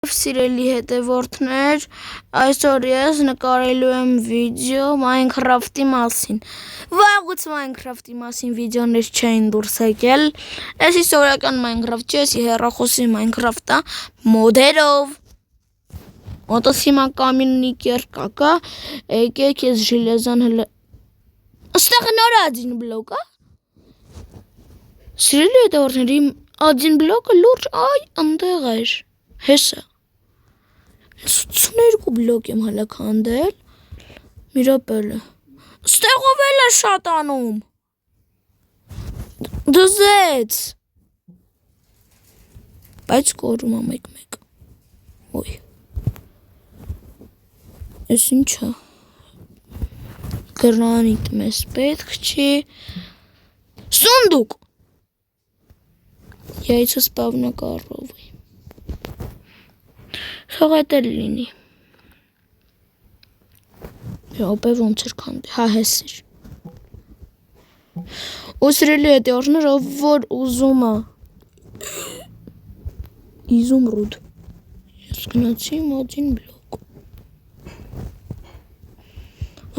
Սիրելի հետևորդներ, այսօր ես նկարելու եմ վիդեո Minecraft-ի մասին։ Վաղուց Minecraft-ի մասին վիդեոներ չէին դուրս եկել։ Էսի սովորական Minecraft չէ, էսի հեռախոսի Minecraft-ա մոդերով։ Ոտոս հիմա կամինի կերկա կա, եկեք ես ժիլեզան հլը։ Աստեղ նոր один բլոկ է։ Սիրելի հետևորդներ, իմ один բլոկը լուրջ այ ընդեղ էր։ Հեսա 82 բլոկ եմ հələ քանդել։ Մի րոպե։ Ստեղով էլ է շատանում։ Դզեց։ Բայց կորում է մեկ-մեկ։ Ոյ։ Էս ինչ է։ Գրանիտ մեզ պետք չի։ Սունդուկ։ Яйца спавна коровы. Թողած էլ լինի։ Ապե ոնց էր քանդի, հա հեսիր։ Ու սիրելի հետևորդներ, ով որ ուզում է իզումրուդ։ Ես գնացի մոդին բլոկ։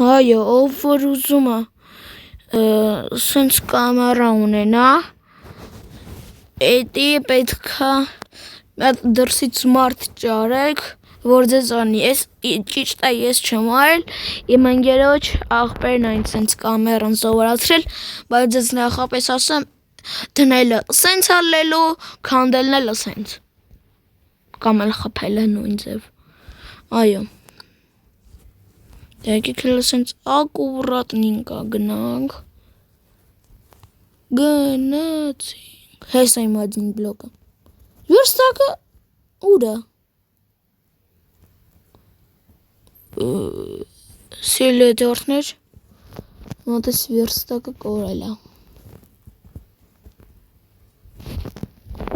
Այո, ով որ ուզում է սենց կամերա ունենա, էդի պետքա դրսից մարդ ճարեք, որ ձեզ անի, ես ճիշտ է ես չեմ արել, իմ ընկերոջ աղբերն այն սենց կամերան սովորացրել, բայց ձեզ նախապես ասեմ, դնելը սենց ալելու, քանդելն էլ սենց, կամ էլ խփելը նույն ձև, այո, եկեք էլ սենց ակուրատնինկա գնանք, գնացինք, հեսա իմ один բլոկը, Վերստակը ուր է։ Սիրելի հետևորդներ, մոտես վերստակը կորել է։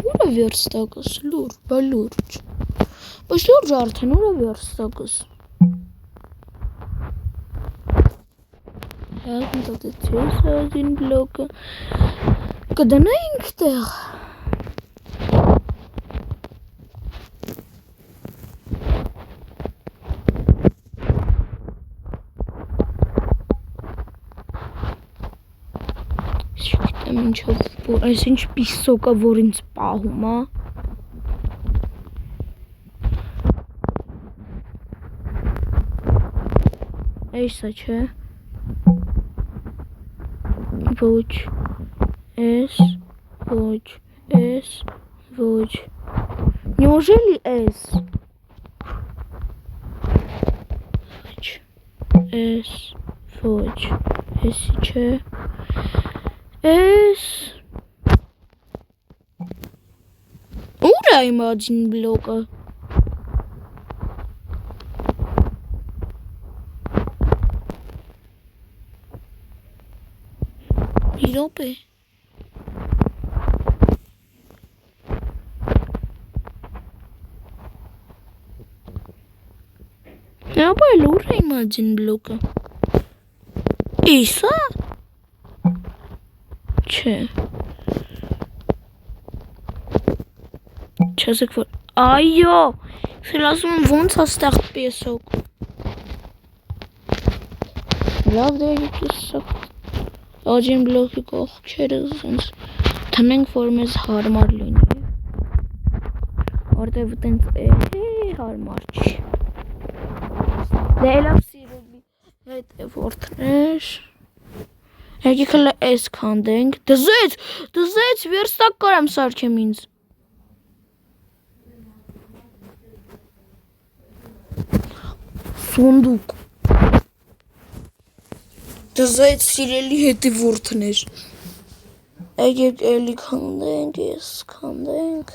Ուր է վերստակս, լուրջ, բա լուրջ։ Բայց լուրջ արդեն ուր է վերստակս։ Հատ մտածեցես один բլոկը։ Կդնենք տեղ։ Ինչով այս ինչ պիսոկա, որ ինձ պահում է։ Էսա չէ։ Ոչ, էս, ոչ, էս, ոչ։ Неужели էս։ Ոչ, էս, ոչ, էսի չէ։ Էս ուր է իմ один բլոկը։ Մի րոպե։ Ապա ուր է իմ один բլոկը։ Իսա։ Չէ։ Չասեք որ, այո, սել ասում եմ ոնց աստեղ պեսոկ։ Լավ դերիք եսակ, աջին բլոկի կողքերը սենց թնենք, որ մեզ հարմար լինի, որտև տենց հարմար չի։ Դե լավ սիրելի հետևորդներ, եկեք հələ էս քանդենք, դզեց, վերստակ կարամ սարքեմ ինձ։ Սունդուկ։ Դզեց սիրելի հետևորդներ։ Եկեք էլի քանդենք, ես քանդենք,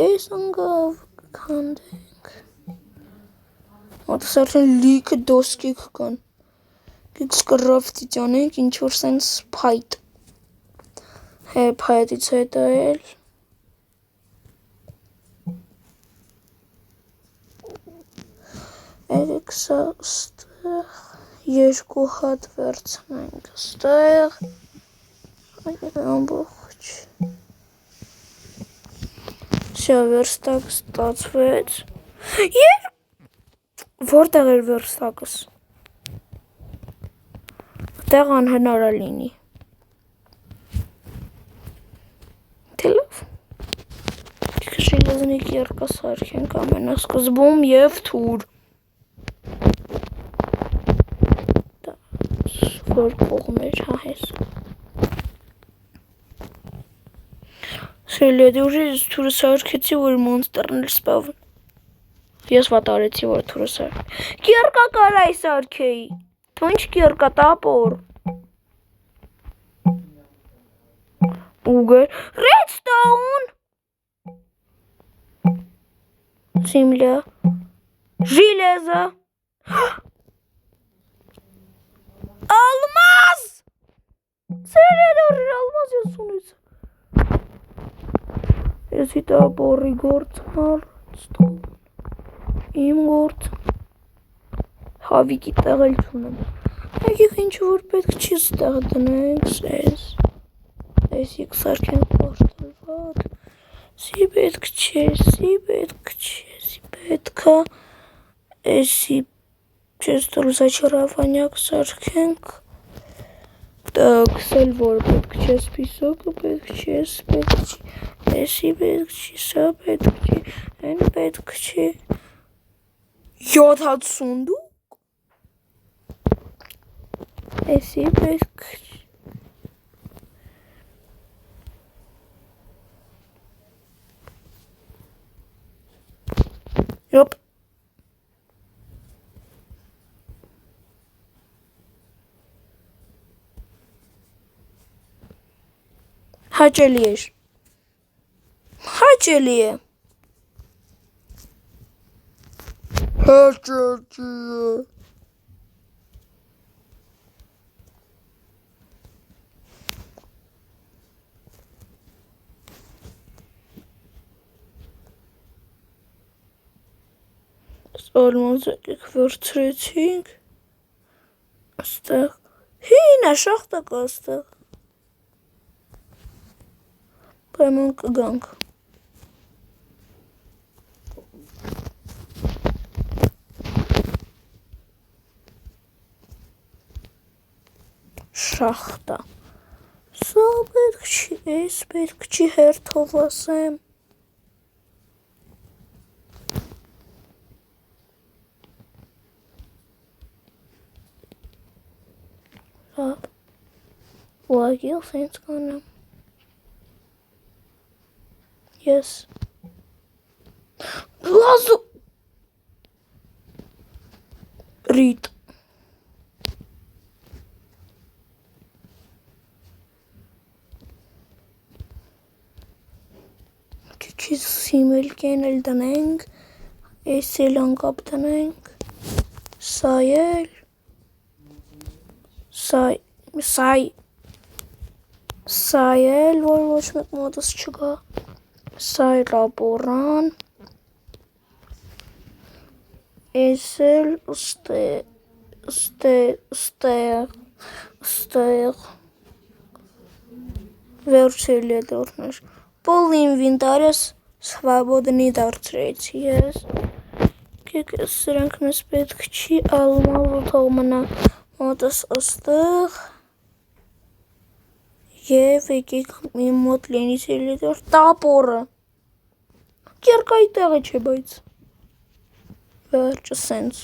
էս անգավ քանդենք։ Ոտս արդեն լիքը դոսկեք կան։ Եկեք սկրաֆտից անենք, ինչ-որ սենց փայտ։ Փայտից հետո էլ։ Եկեք սա ստեղ, երկու հատ վերցնենք ստեղ, ամբողջ։ Վերստակ ստացվեց։ Որտեղ էր վերստակս։ Տեղ անհնար է լինի։ Թելով։ Ժելեզնիկ երկը սարքենք ամենասկզբում և թուր։ Որ կողմեր հահես։ Սրելյադի ուժից թուրը սարքեցի, որ մոնստերներ սպավն։ Ես վատարեցի, որ թուրը սարք։ Կերկա կարայ սարքեի։ Թո ինչ կերկա տապոր։ Ուգր։ Redstone։ Земля. Железо. Алмаз! Սերեդոր алмаз ես ունից։ Ես հիտա բորի գործմար, իմ գործ, հավիկի տեղել չունեմ։ Եկեք ինչ որ պետք չի ստեղ դնենք, սես, եք սարքենք պարտալվատ, սի պետք չէ, սի պետքա, էսի չես տորուզա չրավանյակ սարքենք, տակ սել որ պետք չէ, սպիսոկը պետք չէ, էսի պետք չի, սա պետք չի, են պետք չի, 70 դուք, էսի պետք չի, Yop. Հաճելի էր։ Հաճելի է։ Հաճելի է։ Ալմազեք վերցրեցինք, աստեղ, հին է շախտա կա աստեղ, պայման կգանք, շախտա, սա պետք չի, ես պետք չի հերթով ասեմ, Ուագիլ սենց կանեմ, ես, լազու, ռիտ, քիչ սիմել կենել դնենք, ես էլ անկապ դնենք, սայել, Սայել, որ ոչ մեկ մոտս չգա, սայ լապորան, էսել ստեղ, վերջել է դորներ, պոլ ինվինտարես սվաբոդնի դարձրեցի ես, կեք ես սրանք մեզ պետք չի ալմալ թող մնա մոտս աստեղ, Եվ եկեք իմ մոտ լինի սելիտոր տապորը, կերկայի տեղը չէ բայց, վերջը սենց,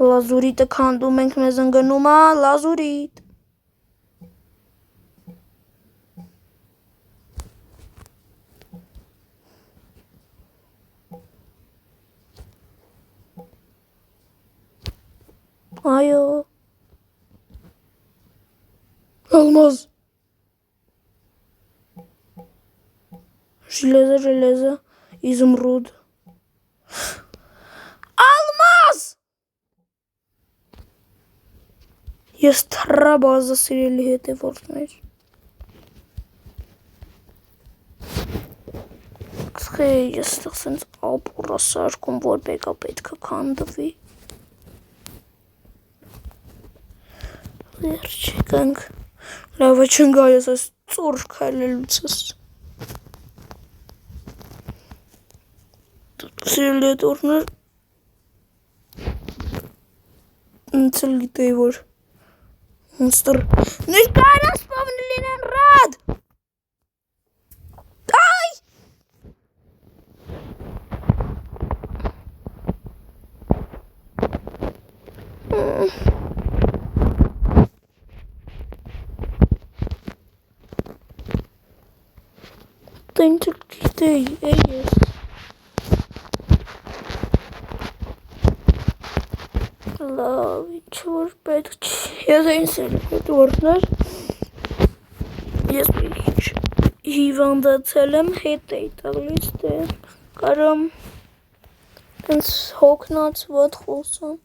լազուրիտը կանդում ենք մեզ ընգնում ա, լազուրիտ, այո, ալմազ, Железо, изумруд. Алмаз! Ես թրաբազը սիրելի հետևորդներ։ Ես ստեղ սենց ապուրա սարկում, որ բեկա պետքը կանդվի։ Վերջ եկանք, լավը չնգա ես այս ծոր կայլելուց ես։ Սիրելիետորներ ինձ էլ գիտեի, որ Monster ներկայացած սպավն լինեն ռադ այ ինձ էլ գիտեի ես լավ ինչ-որ պետք չի ես այն սիրելիետորներ ես ինչ հիվանդացել եմ հետ էի տալիս դե կարամ ինձ հոգնած ոտ խոսամ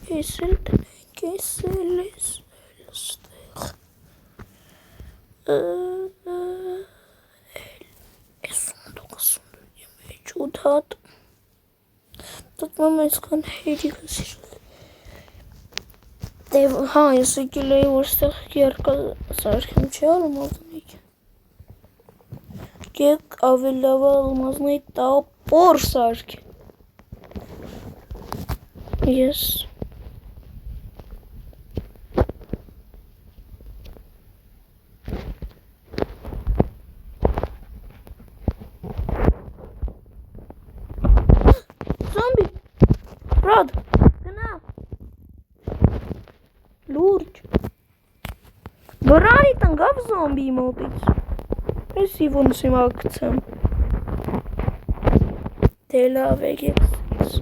կեսել տնենք կեսել ես ստեղ Ութատ տտմամ այսքան հերիքը սիրել դե հա ես եկել էի որ ստեղ երկա սարքեմ չի ալմազնիկ կեք ավելի լավ ալմազնի տապոր սարք ես Rod, gna. Lurջ. Բրանի տնգավ զոմբի մոտից։ Ես իվոնս իմ ակցեմ։ Դե լավ եկեց։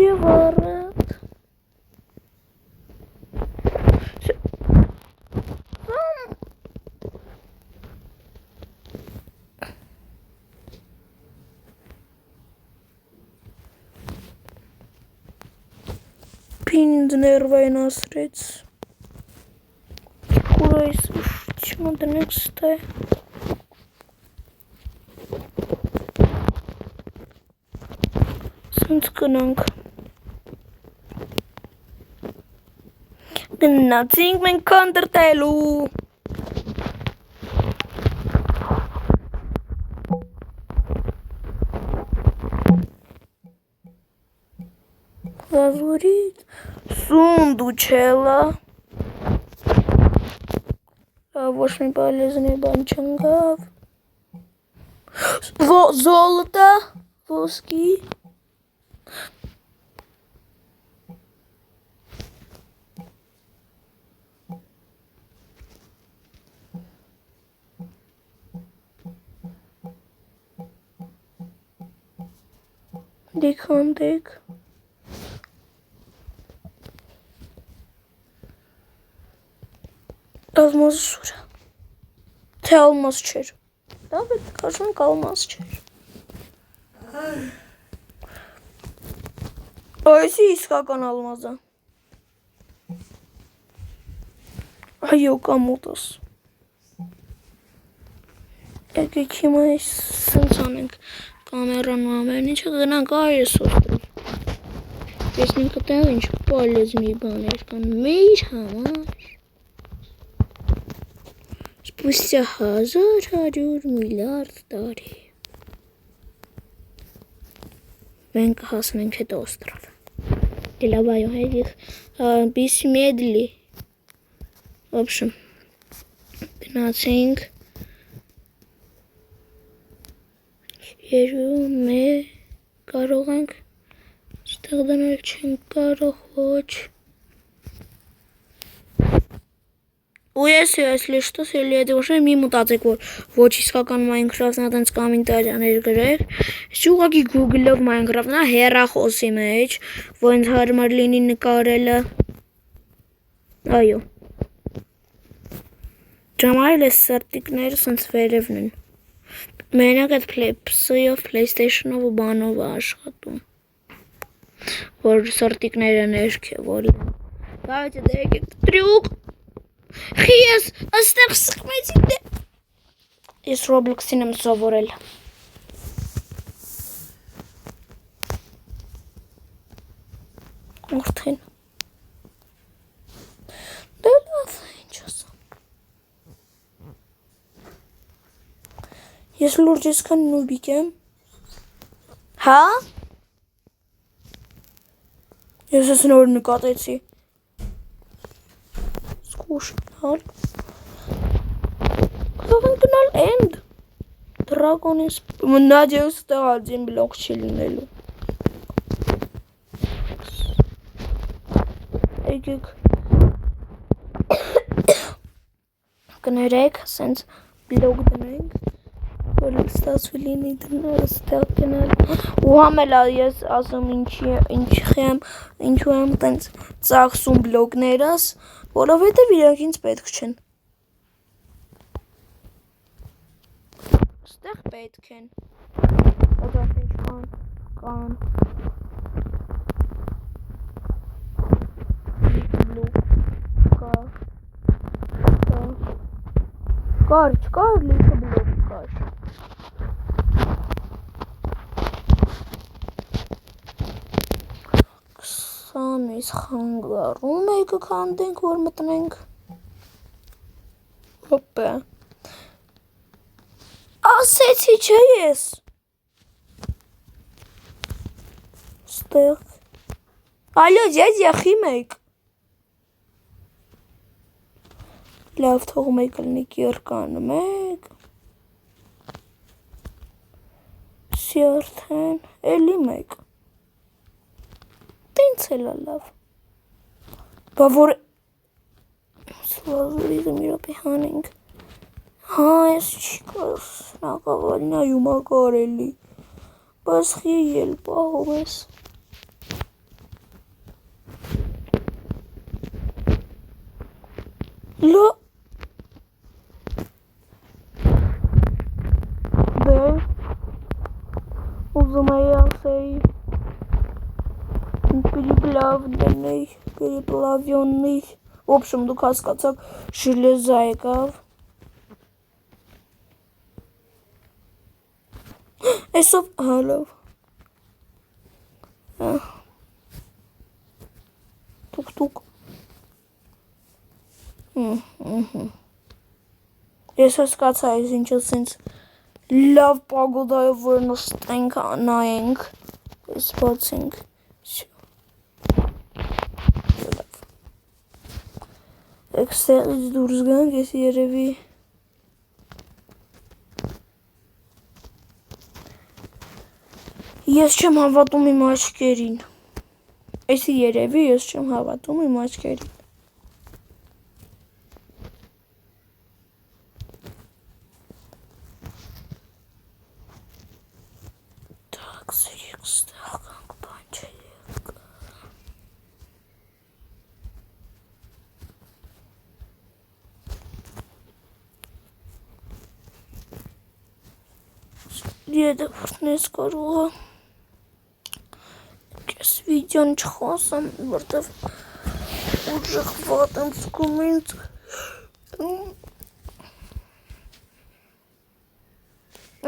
Եվ առատ։ Ինձ ներվային ասրեց ուր այս ուշությունը դնեք ստե սենց կնանք գնացինք մենք կանդրտելու Վազորից սունդուչելա ոչ մի պալեզնի բան չնգավ զոլոտը ոսկի դիքանդեք Almaz şura. Te almaz içeri. Evet, karşım kalmaz içeri. Aysi iskakan almazı. Ay yok amudas. Ege kime sanık kameranın haberini çektiğine gayet sordu. Pesnim katayınç полезный банеркан мейхамаш. Спустя 1000 միլիարդ տարի մենք հասնենք այդ օստրով Լավայո հետիք բիսմեդլի В общем գնացինք երում է կարող ենք ստեղ դնել չենք կարող ոչ ու ես если что если уже մի մտածեք որ ոչ իսկական Minecraft-ն այդպես կոմենտարիաներ գրեք ես ուղղակի Google-ով Minecraft-ն հեռախոսի մեջ որ ինձ հարմար լինի նկարելը այո Ջամայել էս սարտիկները սենց վերևն են մենակ այդ Play-ով PlayStation-ով ու բանով աշխատում որ սարտիկները ներքև որ Давайте դերեք трюк Ես աստեղ սխմեցի դե Ես Roblox-ին եմ սովորել Արդեն։ Դե լավ, ինչ ասեմ։ Ես լուրջ այսքան նուբիկ եմ։ Հա։ Ես ես նոր նկատեցի։ Սկուշնալ։ Կարող գնալ end։ Դրագոնից մնաձեուս տղածին բլոկ չի լինելու։ Եկեք։ Կներեք, սենց բլոկ դնենք, որ ստացվի լինի ստեղ գնալ։ Ու համելա ես ասում ինչու եմ տենց ծախսում բլոկներս, որովհետև իրանք ինձ պետք չեն։ Ստեղ պետք են։ Ոտավ ինչ կան։ Բլոկ կար, չկար, լիքը բլոկ կար։ Քսանից խանգարում եկը քանդենք, որ մտնենք։ Հոպա։ Ասեցի չէ ես։ Ստեղ։ Ալո, ձեզ խիմեք։ Լավ թող մեկ լինի կերկանը մեկ։ Սի արդեն, էլի մեկ։ Տենց էլա լավ։ Բա որ սվազուրիզը մի րոպե հանենք։ Հա, ես չի կաս նագավալնայում ակարելի։ Բայց խի ել պահում ես։ Լո Դե ուզում էի ասեի Переплавленный В общем, դուք հասկացաք ժելեզա եկավ Այսով հալով Տուկ Ես հասկացա այս ինչը սենց լավ պագոդայով որ նստենք նայենք Ես բացենք Էքստեղից դուրս գանք ես երևի Ես չեմ հավատում իմ աչքերին Էսի երևի ես չեմ հավատում իմ աչքերին Եդվորդնես կարողը Կես վիդյոն չխոսեմ, որտև ուժեղ վատ եմ զգում ինձ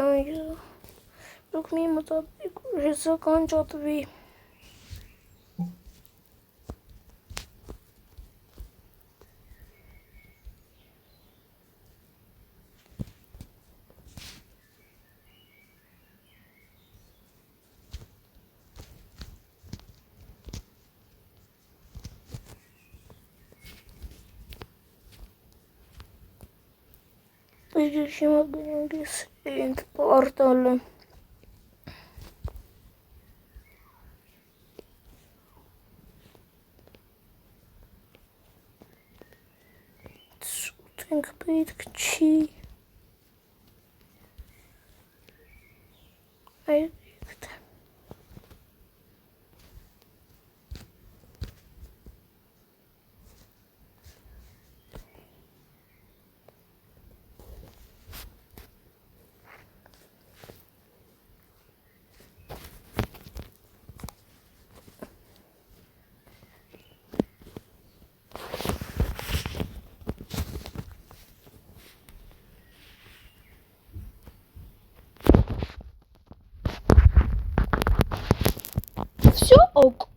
Այո, դուք մի մտածեք, որ հեսա կանջատվի Ես հիմա գնանք ես ենք պարտալը Սուտենք պետք չի Այդ եկտ Всё ок.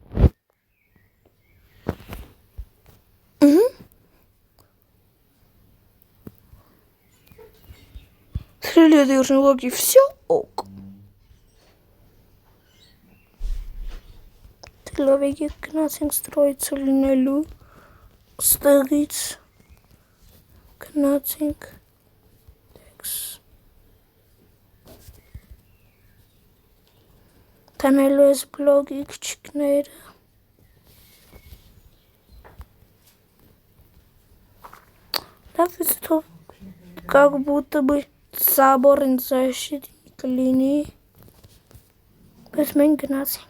Следующий урок и все ок. Լավ եկեք գնացինք ստրոյցը լինելու ստեղից գնացինք տանելու ես բլոգի քչիկները լավ ես թող как будто бы заборին защитник կլինի բայց մենք գնացինք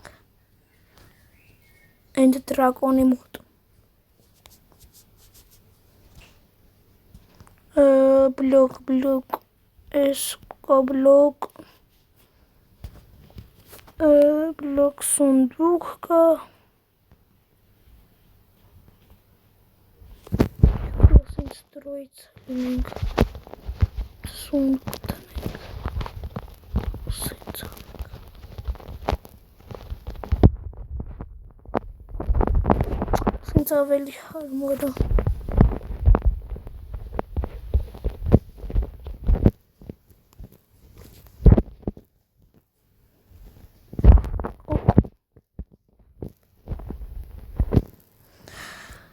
End dragoni mut. Blok. Blok. Blok sundukka. Crossing строить link. Сундук. Ավելի հարմարը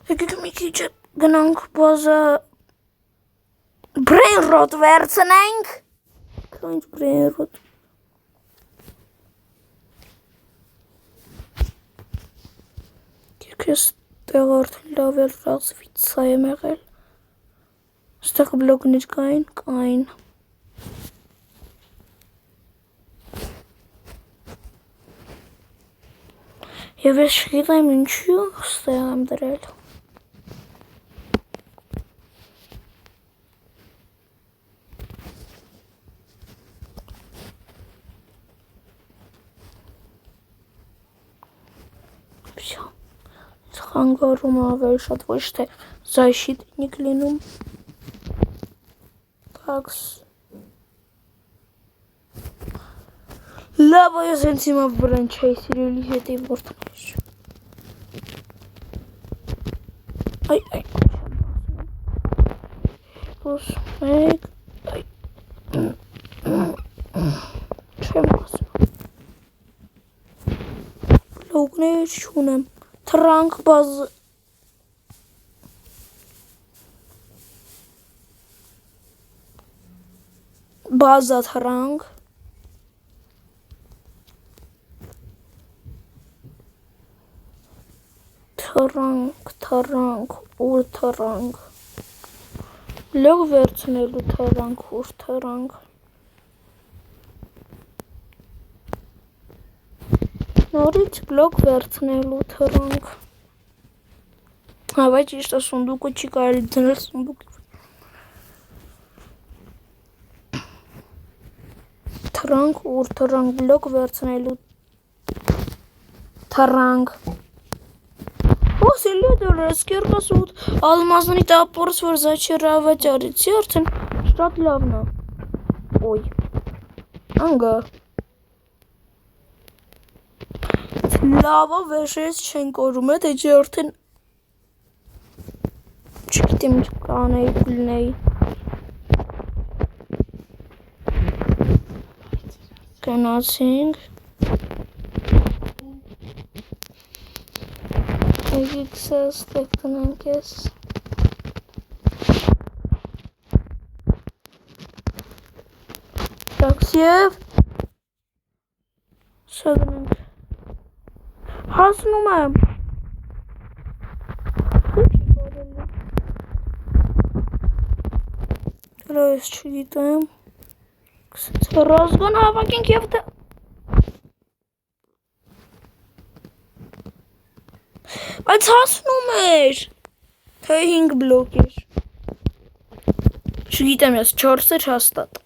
Եկեք մի քիչ գնանք բազա brain rot վերցնենք Ինչ brain rot Եկես Տեղ արդեն լավ էլ ռազվիցա եմ եղել Ստեղ բլոգներ կային Եվ ես չգիտեմ ինչու ստեղ եմ դրել Всё Խանգարում ավելի շատ ոչ թե защитник լինում Տաքս Լավ ես հենց հիմա վրան չայի սիրելի հետի որդներ Այ Պոս մեկ Չեմ ասում Բլոգներ չունեմ Թրանք բազա թրանք ուր թրանք լող վերցնելու թրանք ուր թրանք նորից բլոգ վերցնելու թրանք Հավայ ճիշտ է սունդուկը չի կարելի դնել սունդուկի Թրանք ուր թրանք բլոգ վերցնելու թրանք Սելի դորս կերկասուտ ալմազնի տապորս որ զաչերավաճարիցի արդեն շատ լավն է Ոյ Անգա Լավա վեշես չեն կորում է դեջի արդեն Չգիտեմ ինչ կանեի գուլնեի Գնացինք Եկեք սա ստեղ տնենք ես Տաքսիև Սա գնենք Հասնում եմ Դրա ես չգիտեմ Ռազգոն հավակենք և դա Բայց հասնում էր Թե 5 բլոկ էր Չգիտեմ ես 4 էր հաստատ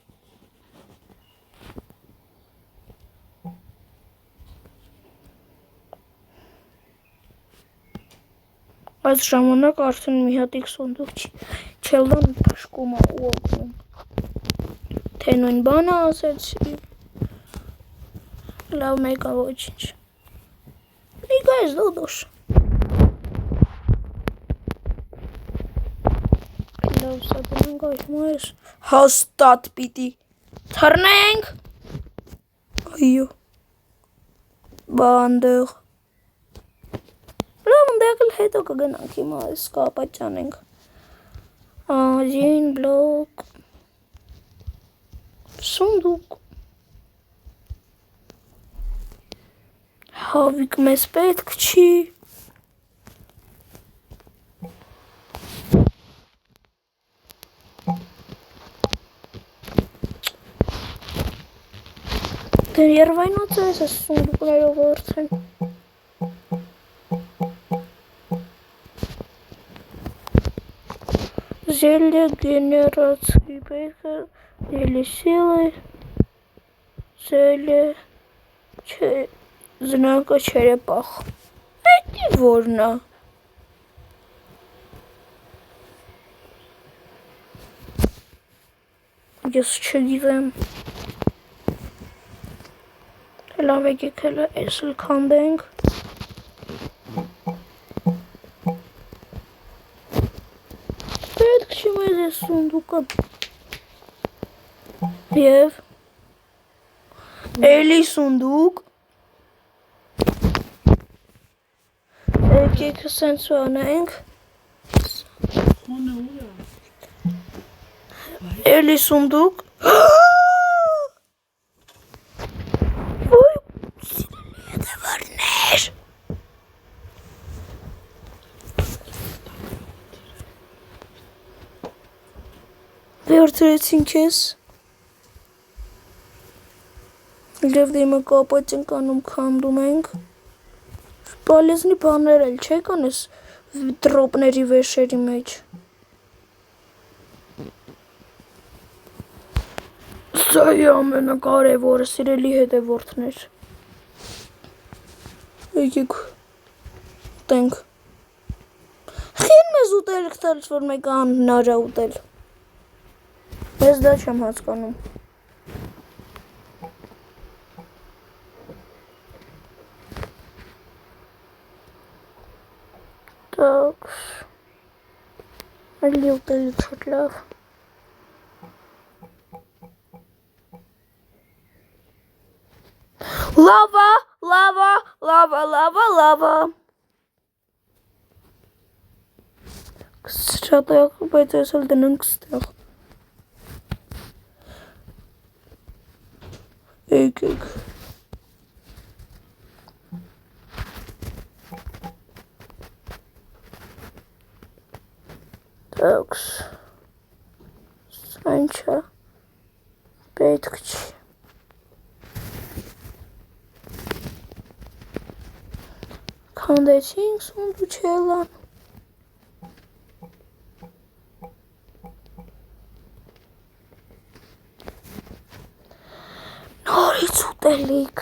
Այս ժամանակ արդեն մի հատիկ սոնդուկ չելդան պաշկում է ու ոգնում Թե նույն բանը ասեցի Լավ մեկա ոչինչ Նիկա ես դոդոշ Լավ սա դնենք այս մայս Հաստատ պիտի Թռնենք։ Այո։ Բանդեղ։ Բանդեղ հետո կգնանք հիմա այս կապաճանենք։ Աջին բլոկ։ Սունդուկ։ Հավիկ մեզ պետք չի։ Դեր երվայնոց է այս սունդուկներով որցեն։ Зелье генерации бейка, зелье силы, зелье знака черепах. Это ворно. Ես չգիտեմ։ Լավ եկեք հələ էս էլ քանդենք։ Պետք չի մեզ էս սունդուկը։ Եվ էլի սունդուկ։ Եկեք սենց անենք։ Էլի սունդուկ։ Վերցրեցին քեզ։ Եվ դիմը կապած ենք անում քանդում ենք։ Պալեզնի բաներ էլ չեք անես դրոպների վեշերի մեջ։ Սա է ամենակարևորը, սիրելի հետևորդներ։ Եկեք ուտենք։ Խին մեզ ուտելք տալիս, որ մեկը անհնար է ուտել։ Ես դա չեմ հասկանում։ Так. Այլի ուտելի շատ լավ։ Լավա, լավա, լավա, լավա, լավա։ Շատ է, բայց ես էլ դնենք ստեղ։ Եկեք։ Տաքս։ Սա ինչա։ Պետք չի։ Քանդեցինք սունդուչելան։ Նորից ուտելիք։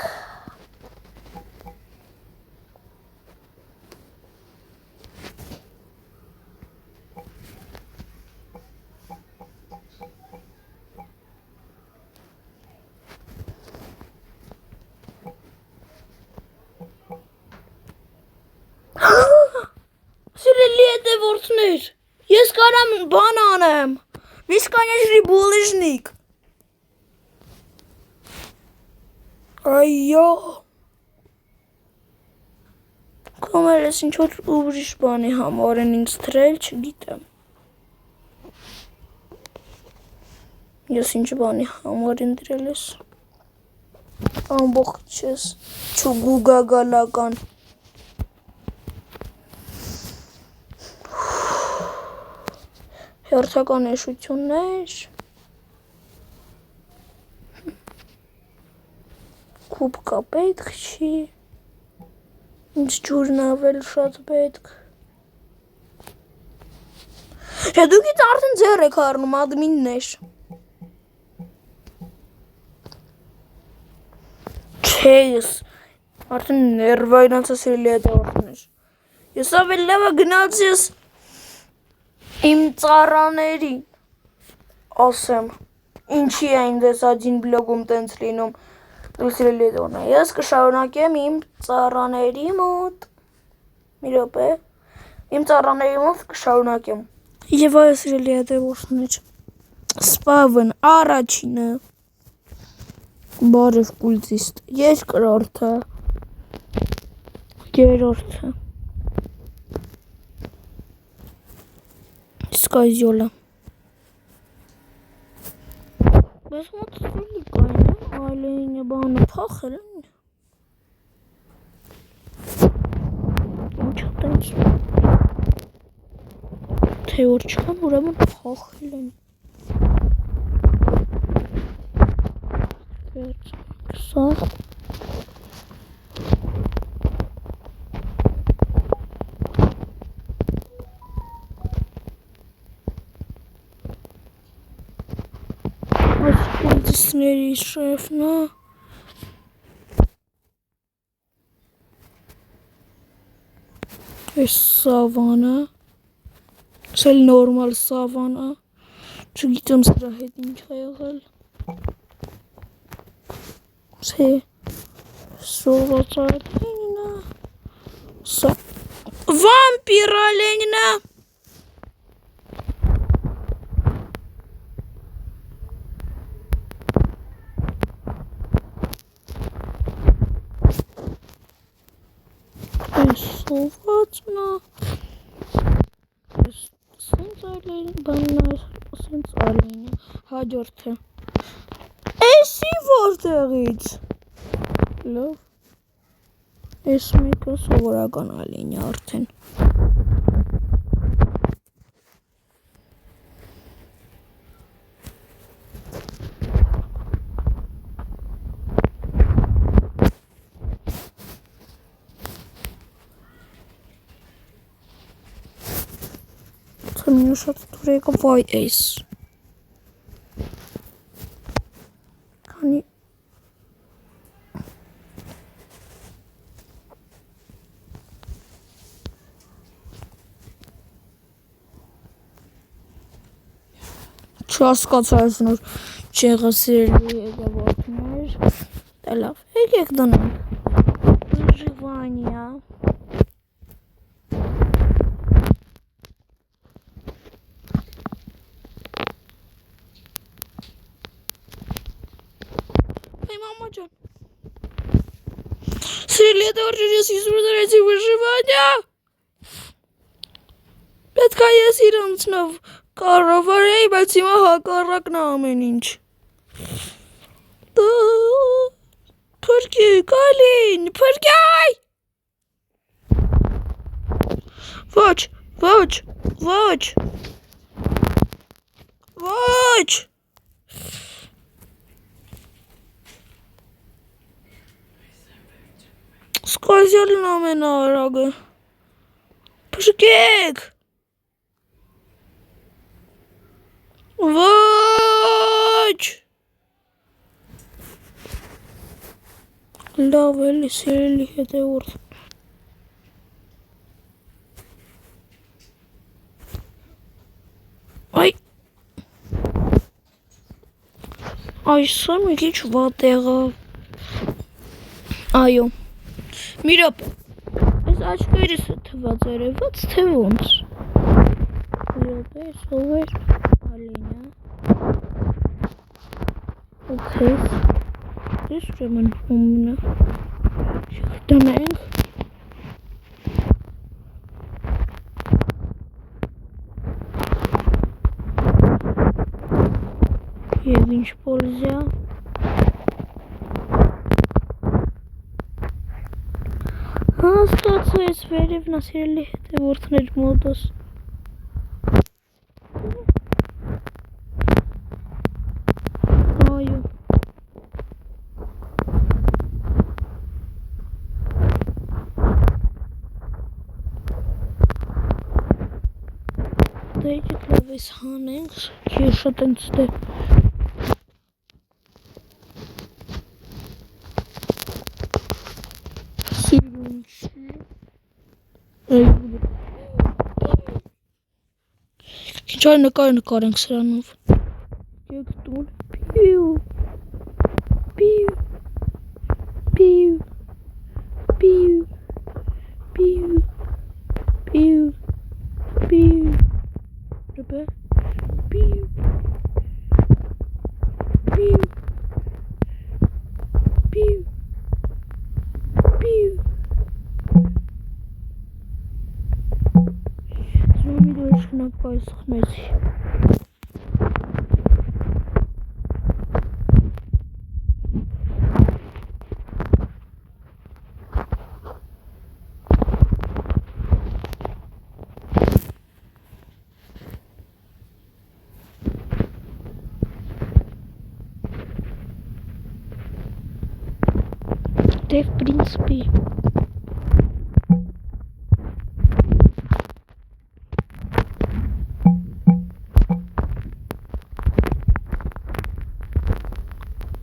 Սիրելի հետևորդներ, ես կարամ բան անեմ, վիսկանյաշրի բոլեժնիկ։ Այո։ Կամեր ես ինչ-որ ուրիշ բանի համար են ինձ թրել, չգիտեմ։ Ես ինչ բանի համար են դրել ես։ Ամբողջ ես չուգուգագալական։ Հերթական էշություններ։ Կուպկա պետք չի։ Ինձ ջուրն ավել շատ պետք։ Դուքից արդեն ձեռ եք առնում ադմիններ։ Չէ, ես արդեն ներվայնացա սիրելի հետևորդներ։ Ես ավել լավը գնաց ես իմ ծառաներին ասեմ, ինչի է ինձ աջին բլոգում տենց լինում, սիրելի հետևորդներ, ես կշարունակեմ իմ ծառաների մոտ, մի րոպե, իմ ծառաների մոտ կշարունակեմ։ Եվ այո սիրելի հետևորդներ, սպավն առաջինը, Բարև պուլտիստ, երկրորդը, երրորդը, սկայզյոլը, բայց մոտսրելի կային է, այլինը բանը պախել են, ինչ հատենց, թե որ չկան ուրեմն պախել են, սաղ, այս պուլտիստների շեֆն է, այս սավանը, սել նորմալ սավանը, չգիտեմ սրա հետ ինչ է եղել, սե սոված ալենինը, սա վամպիր ալենինը, այս սովածն է, սենց ալեն, բանն այս սենց ալենը, հաջորդը, էսի որտեղից, լավ, այս մեկը սովորական ալենի արդեն, Մինը շատ դուր եկա վայ էս, քանի չհասկացա այս նոր չեղասիրելի եղևորդներ, դա լավ, եկեք դնենք, Ժիվանիա, Մամա ջան, սիրելի հետևորդներ, ես իսպրդարեցի վժիվանյա, պետք է ես իրանցնով կառավարեի, բայց հիմա հակառակն է ամեն ինչ, փրկեք, ալին, փրկայ, ոչ, ոչ, ոչ, ոչ, Սկազյալն ամենաարագը, փրկեք, ոչ, լավ էլի սիրելի հետևորդ, այսը մի քիչ վատ եղավ, այո, մի րոպե, այս աչքերս է թված երևաց, թե ոնց, մի րոպե, ով էր, Ալինա, օքեյ, ես ուրեմն ումնը, շղտանենք, և ինչ պոլզյա, ստացու ես վերևն ասիրելի հետևորդներ մոտս, այո, դա եկեք լավ ես հանենք, ես շատ ենք ստե, Ինչ այ նկարենք սրանով, եկ տուն, պիու, պիու, պիու, պիու, պիու, պիու, պիու, ռպե, պիու, պիու, Մի դուրս գնանք այս խմեցի։ Դե в принципе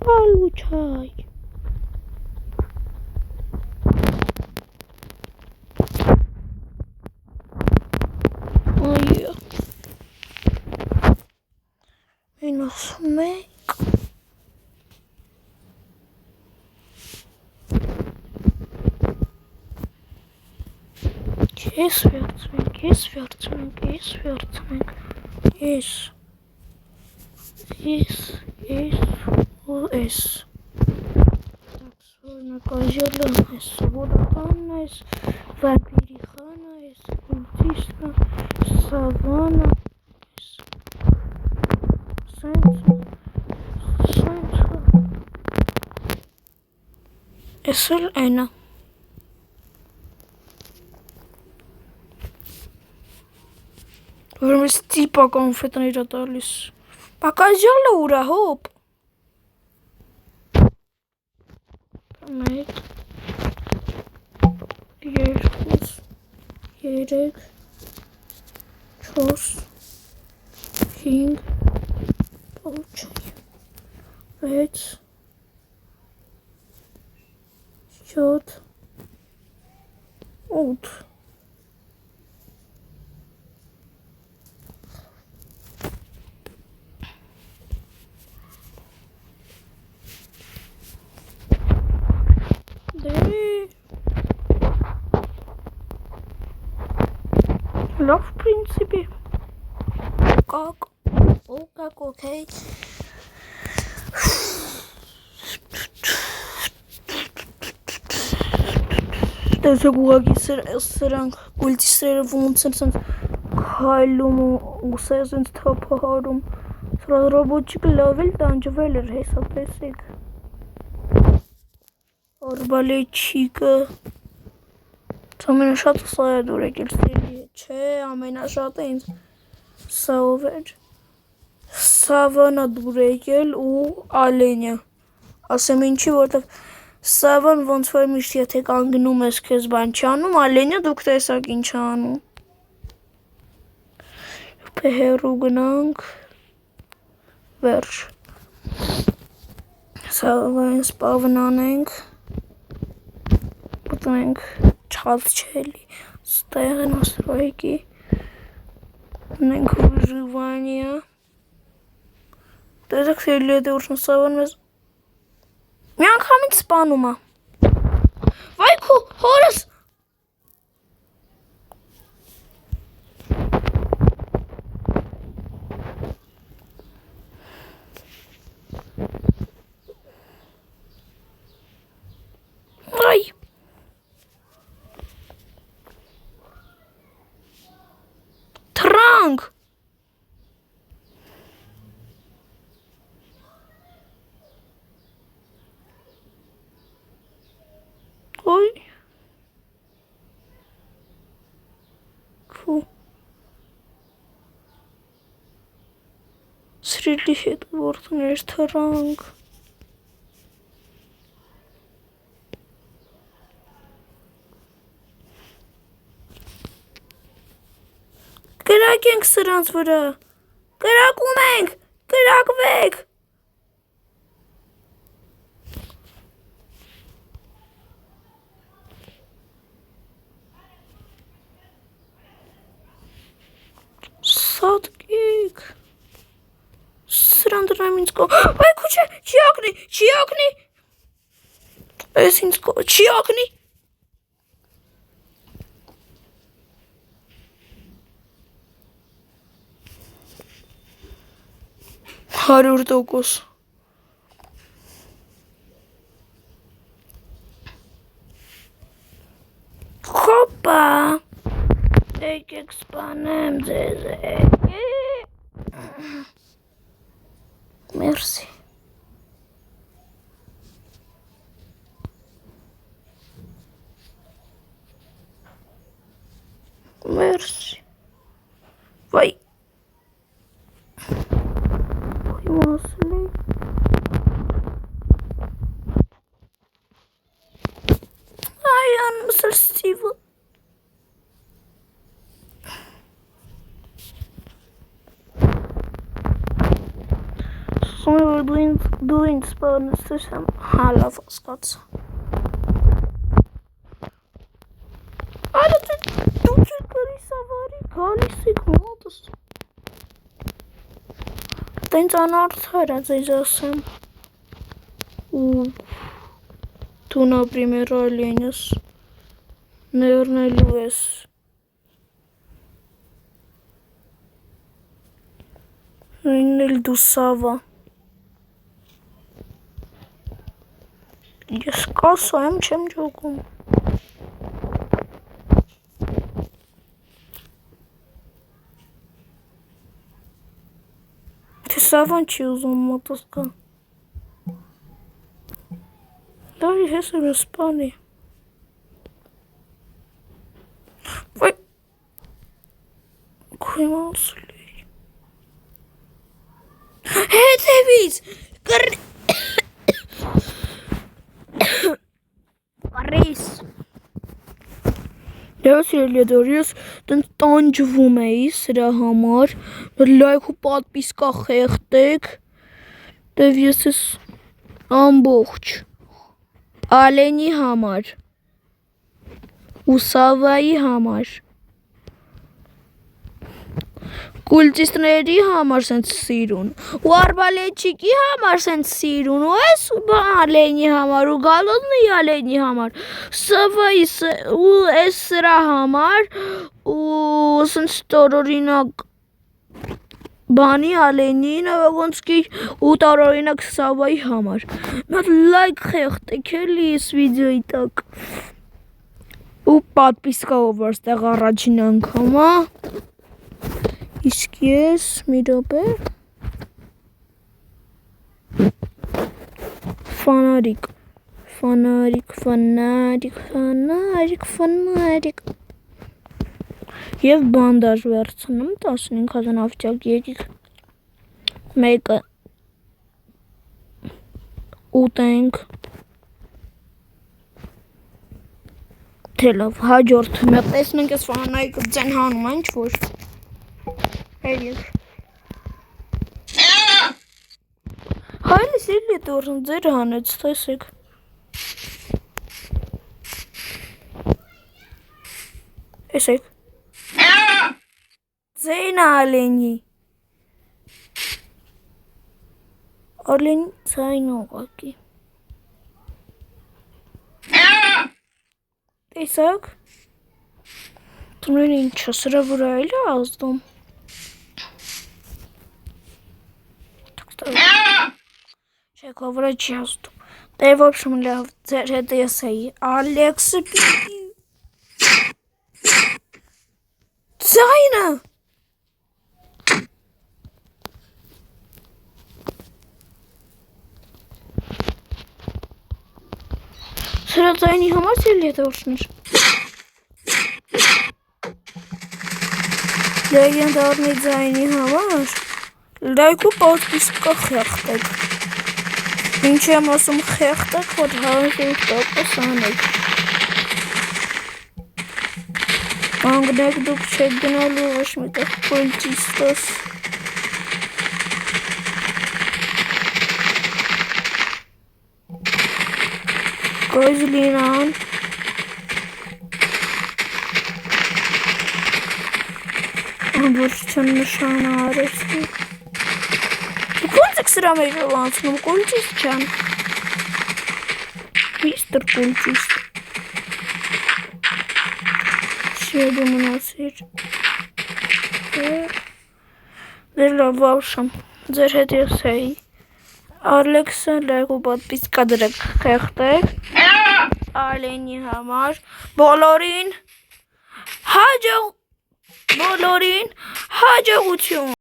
получай. Ой. Минус мейк. Yes, yes. Так, сводна козела, свода хана, вампири хана, культиста, савана, сенса. Esel einer. Warum ist die Packung für den Radalis? Pakaziola ura hop. Met. Երկուս, երեք, չորս, հինգ, получай, 6, 7, 8. Love, в принципе. Как? О, как окей. Դե գուղակի սրանք կուլտիստերը ոնց են սենց քայլում ու սենց թափահարում։ Սրա ռոբոտիկը լավ էլ տանջվել էր, հեսա տեսեք։ Արբալետչիկը ամենաշատը սա է դուր եկել սերի է, չէ, ամենաշատը ինձ սա ով էր, Սավանա դուր եկել ու ալենյա, ասեմ ինչի, որտև Սավան ոնց որ միշտ եթե կանգնում ես քեզ բան չանում, ալենյա դուք տեսակ ինչ անում, հեռու գնանք, վերջ, Սավան սպավն անենք, մտնենք, Չալց չելի, ստեղ են ասրոյքի, ունենք վժիվանիա, տեսեք սելի է դուրշն սավան մեզ, մի անգամից սպանում է, վայքու, հորս, այ, Թրանք, ոյ, քու, սրիլի հետ որդներ թրանք, Կրակ ենք սրանց վրա, կրակում ենք, կրակվեք, սատկեք, սրան դրամ ինձ կո, այքու չէ, չի ակնի, ես ինձ կո, չի ակնի, 100%. Հոպա, եկեք սպանեմ ձեզ, մերսի, մերսի, վայ, մասլի, այ անմսր Ստիվը, դու ինձ սպանեցրես եմ, լավ հասկացա, այլ դու չեք գրի սավարի, գալիս եք մոտս, տենց անարդար է ձեզ ասեմ, դու например оленես, ներնելու ես, իննել դու սավա, ես կասա եմ չեմ ջոգում, թե սավան չի ուզում մոտս կա, դարի հեսր սպանի, վայ, քույմասլի, հետևից, Կարիս Ես ելեդոր, ես տենց տանջվում էի սրա համար, լայք ու պատպիսկա խեղտեք, դև ես ես ամբողջ, ալենի համար, ու սավայի համար, կուլտիստների համար սենց սիրուն, ու արբալետչիկի համար սենց սիրուն, ու ես ալենի համար, ու գալոզնի ալենի համար, սավայի ու ես սրա համար, ու սենց տարօրինակ բանի ալենի նավագոնցկի ու տարօրինակ սավայի համար, մատ լայք խեղտեք էլի ես վիդեոյի տակ, ու պատպիսկով որստեղ առաջին անգամա, Իսկ ես մի րոպե ֆանարիկ Եվ բանդաժ վերցնում 15,000 ավճակ եկիք մեկը ուտենք Թե լավ հաջորդ մեկ տեսնենք ես ֆանարիկը ձեն հանում ինչ որ Hayır. Hayır, sirli doğru zırhanı tutasık. Esek. Zeyna aleni. Aleni zeyna ki. Esek. Tunun çasıra burayla azdım. Чекай, врачасту. Да и в общем, это я сей. Алекс Зайна! Sıra Zayni hamar söylüyor doğrusunuz. Legend ornit Zayni hamar. Լայք ու պատպիսկա խեղտեք, ինչ եմ ասում խեղտեք, որ 100% անեք, անգնեք դուք չեք գնալու ոչ միտեղ պոլտիստոս, կոյզլինան, ամբորչություն նշանը արեցի, Ոնց եք սրա մեջ անցնում, կոլճիստ չան, միստր կոլճիստ, շեդու մնասիր, դեր լավ վավշամ, ձեր հետ ես էի, Ալեքսը լայք ու պատպիսկա դրեք խեղտեք, Ալենի համար, բոլորին, հաջող Բոլորին հաջողություն։